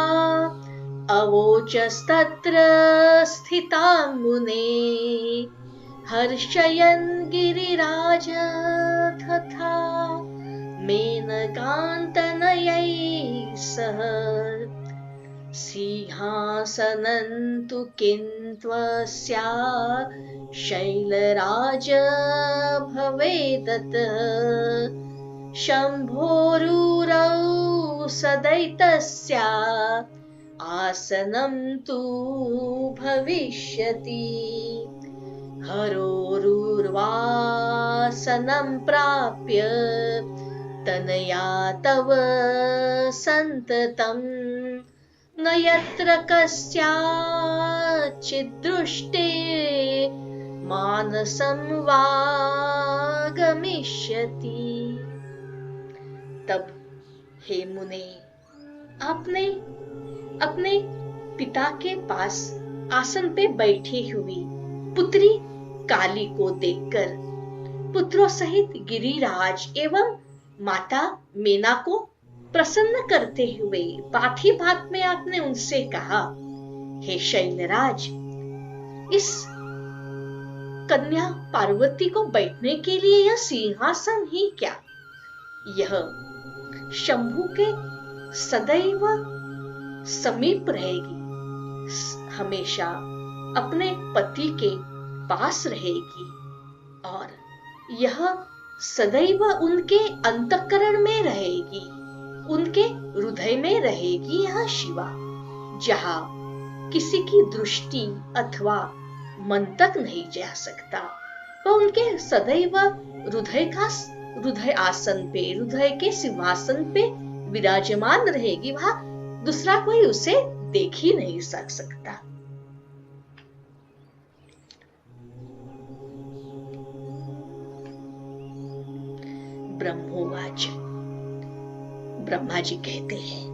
Speaker 1: अवोचस्तत्र स्थितां मुने हर्षयन् गिरिराज तथा मेनकान्तनयैः सह सिंहासनं तु किन्त्वस्या शैलराज भवेदतः शम्भोरुरौ सदैतस्या आसनं तु भविष्यति हरोरुर्वासनं प्राप्य तनया तव सन्ततं न यत्र कस्याचिद्दृष्टे मानसं वागमिष्यति। तब हे मुने, आपने अपने पिता के पास आसन पे बैठी हुई पुत्री काली को देखकर पुत्रों सहित गिरिराज एवं माता मीना को प्रसन्न करते हुए बात ही बात में आपने उनसे कहा, हे शैलराज, इस कन्या पार्वती को बैठने के लिए यह सिंहासन ही क्या, यह शंभु के सदैव समीप रहेगी, हमेशा अपने पति के पास रहेगी और यह सदैव उनके अंतःकरण में रहेगी, उनके हृदय में रहेगी। यह शिवा जहाँ किसी की दृष्टि अथवा मन तक नहीं जा सकता, वह उनके सदैव हृदय आसन पे, हृदय के सिंहासन पे विराजमान रहेगी। वहां दूसरा कोई उसे देख ही नहीं सकता। ब्रह्मोवाच, ब्रह्मा जी कहते हैं,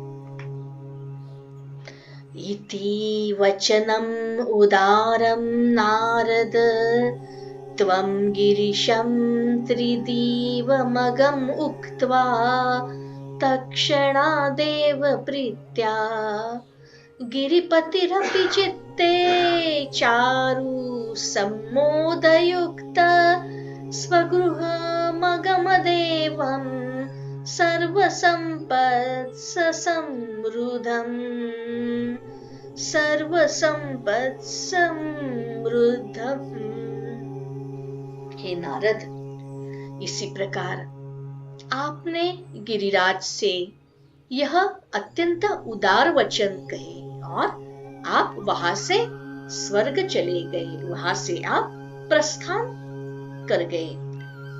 Speaker 1: इति वचनम् उदारं नारद त्वं गिरिशं त्रिदिवमगम् उक्त्वा तत्क्षणादेव प्रीत्या गिरिपतिरपि चित्ते चारु सम्मोदयुक्त स्वगृहमगमदेवं सर्वसम्पत्समृद्धम् सर्वसम्पत्समृद्धम्। हे नारद, इसी प्रकार आपने गिरिराज से यह अत्यंत उदार वचन कहे और आप वहां से स्वर्ग चले गए, वहां से आप प्रस्थान कर गए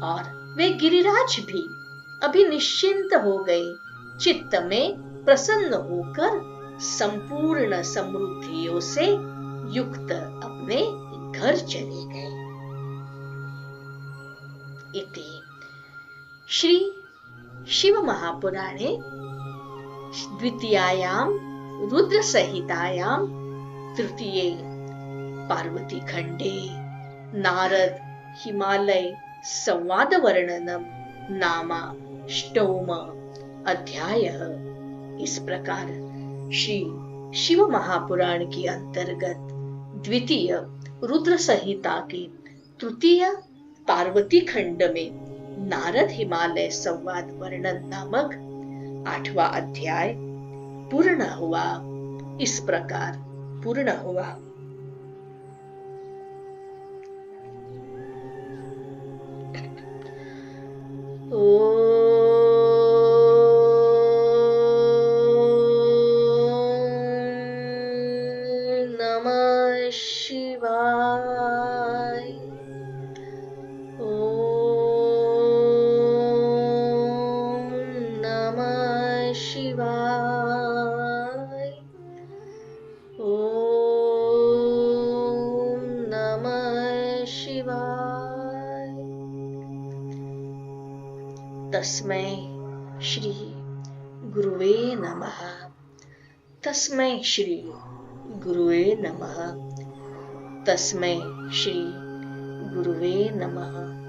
Speaker 1: और वे गिरिराज भी अभी निश्चिंत हो गए, चित्त में प्रसन्न होकर संपूर्ण समृद्धियों से युक्त अपने घर चले गए। इति श्री शिव महापुराणे द्वितीयायां रुद्र संहितायां तृतीये पार्वती खंडे नारद हिमालय संवाद वर्णनम नामाष्टम अध्याय। इस प्रकार श्री शिव महापुराण के अंतर्गत द्वितीय रुद्र संहिता के तृतीय पार्वती खंड में नारद हिमालय संवाद वर्णन नामक 8वां अध्याय पूर्ण हुआ। इस प्रकार पूर्ण हुआ। नमः शिवाय। नमः शिवाय। नमः शिवाय। तस्मै श्री गुरुवे नमः। तस्मै श्री गुरुवे नमः। तस्मै श्री गुरुवे नमः।